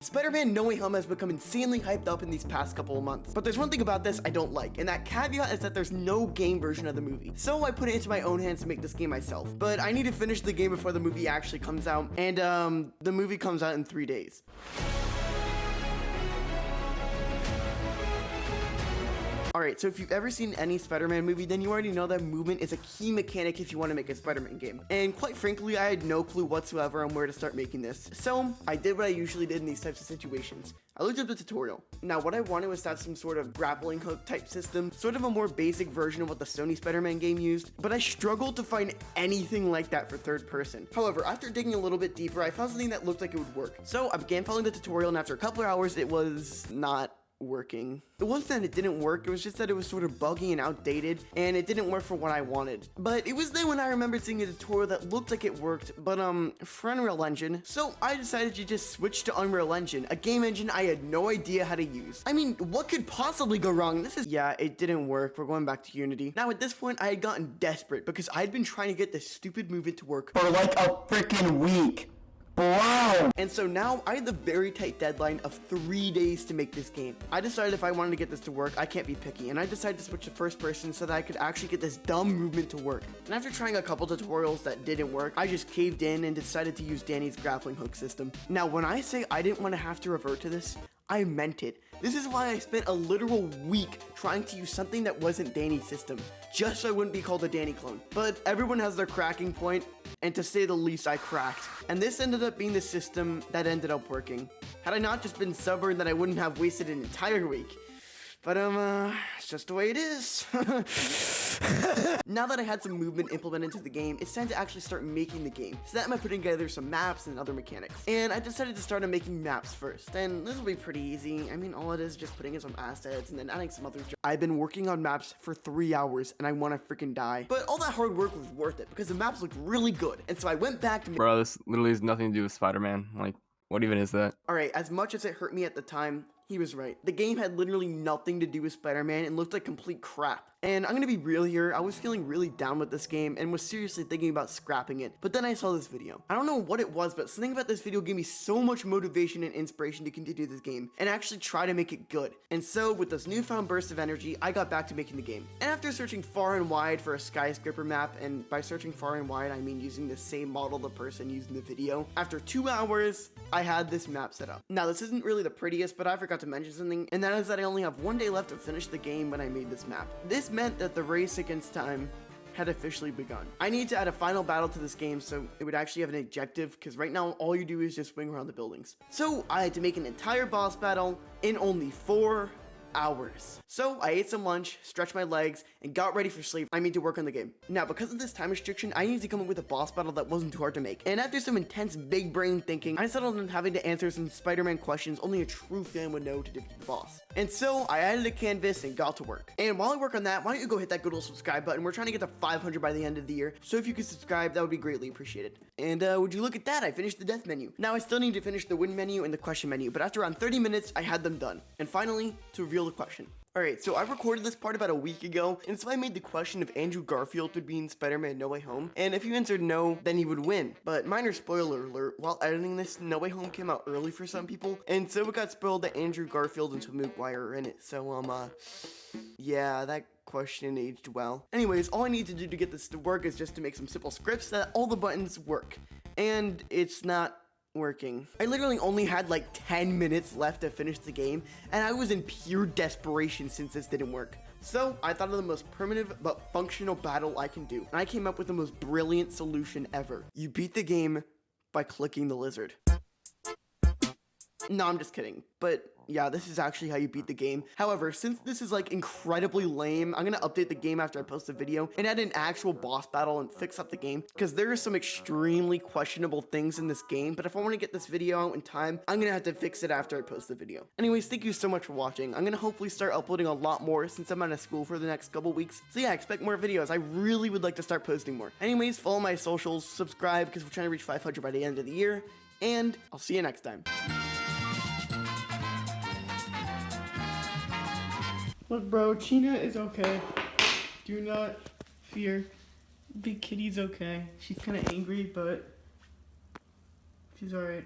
Spider-Man No Way Home has become insanely hyped up in these past couple of months, but there's one thing about this I don't like, and that caveat is that there's no game version of the movie. So I put it into my own hands to make this game myself, but I need to finish the game before the movie actually comes out, and the movie comes out in 3 days. Alright, so if you've ever seen any Spider-Man movie, then you already know that movement is a key mechanic if you want to make a Spider-Man game. And quite frankly, I had no clue whatsoever on where to start making this. So, I did what I usually did in these types of situations. I looked up the tutorial. Now, what I wanted was to have some sort of grappling hook type system, sort of a more basic version of what the Sony Spider-Man game used, but I struggled to find anything like that for third person. However, after digging a little bit deeper, I found something that looked like it would work. So, I began following the tutorial, and after a couple of hours, it was not working. It wasn't that it didn't work, it was just that it was sort of buggy and outdated, and it didn't work for what I wanted. But it was then when I remembered seeing a tutorial that looked like it worked, but for Unreal Engine. So I decided to just switch to Unreal Engine, a game engine I had no idea how to use. I mean, what could possibly go wrong? Yeah, it didn't work. We're going back to Unity. Now at this point, I had gotten desperate because I had been trying to get this stupid movement to work for like a freaking week. Wow. And so now I had the very tight deadline of 3 days to make this game. I decided if I wanted to get this to work, I can't be picky, and I decided to switch to first person so that I could actually get this dumb movement to work. And after trying a couple tutorials that didn't work, I just caved in and decided to use Dani's grappling hook system. Now, when I say I didn't want to have to revert to this, I meant it. This is why I spent a literal week trying to use something that wasn't Dani's system, just so I wouldn't be called a Dani clone. But everyone has their cracking point, and to say the least, I cracked. And this ended up being the system that ended up working. Had I not just been stubborn, then I wouldn't have wasted an entire week. But it's just the way it is. Now that I had some movement implemented into the game, it's time to actually start making the game. So that meant putting together some maps and other mechanics. And I decided to start on making maps first. And this will be pretty easy. I mean, all it is just putting in some assets and then adding some other I've been working on maps for 3 hours and I want to freaking die. But all that hard work was worth it because the maps looked really good. And so I went back to Bro, this literally has nothing to do with Spider-Man. Like, what even is that? Alright, as much as it hurt me at the time, he was right. The game had literally nothing to do with Spider-Man and looked like complete crap. And I'm gonna be real here, I was feeling really down with this game and was seriously thinking about scrapping it. But then I saw this video. I don't know what it was, but something about this video gave me so much motivation and inspiration to continue this game and actually try to make it good. And so, with this newfound burst of energy, I got back to making the game. And after searching far and wide for a skyscraper map, and by searching far and wide, I mean using the same model the person used in the video, after 2 hours, I had this map set up. Now, this isn't really the prettiest, but I forgot to mention something, and that is that I only have 1 day left to finish the game when I made this map. This meant that the race against time had officially begun. I need to add a final battle to this game so it would actually have an objective, because right now all you do is just swing around the buildings. So I had to make an entire boss battle in only 4 hours. So I ate some lunch, stretched my legs, and got ready for sleep. I mean, to work on the game. Now, because of this time restriction, I needed to come up with a boss battle that wasn't too hard to make. And after some intense big brain thinking, I settled on having to answer some Spider-Man questions only a true fan would know to defeat the boss. And so I added a canvas and got to work. And while I work on that, why don't you go hit that good old subscribe button? We're trying to get to 500 by the end of the year. So if you could subscribe, that would be greatly appreciated. And would you look at that? I finished the death menu. Now I still need to finish the win menu and the question menu, but after around 30 minutes, I had them done. And finally, to reveal the question. Alright, so I recorded this part about a week ago, and so I made the question if Andrew Garfield would be in Spider-Man No Way Home, and if you answered no, then he would win. But minor spoiler alert, while editing this, No Way Home came out early for some people, and so it got spoiled that Andrew Garfield and Toby Maguire are in it, so yeah, that question aged well. Anyways, all I need to do to get this to work is just to make some simple scripts so that all the buttons work, and it's not working. I literally only had like 10 minutes left to finish the game, and I was in pure desperation since this didn't work. So I thought of the most primitive but functional battle I can do, and I came up with the most brilliant solution ever. You beat the game by clicking the lizard. No, I'm just kidding. But yeah, this is actually how you beat the game. However, since this is like incredibly lame, I'm gonna update the game after I post the video and add an actual boss battle and fix up the game, because there are some extremely questionable things in this game, but if I want to get this video out in time, I'm gonna have to fix it after I post the video. Anyways, thank you so much for watching. I'm gonna hopefully start uploading a lot more since I'm out of school for the next couple weeks. So yeah, expect more videos. I really would like to start posting more. Anyways, follow my socials, subscribe, because we're trying to reach 500 by the end of the year, and I'll see you next time. Look, bro, China is okay. Do not fear. Big Kitty's okay. She's kind of angry, but she's alright.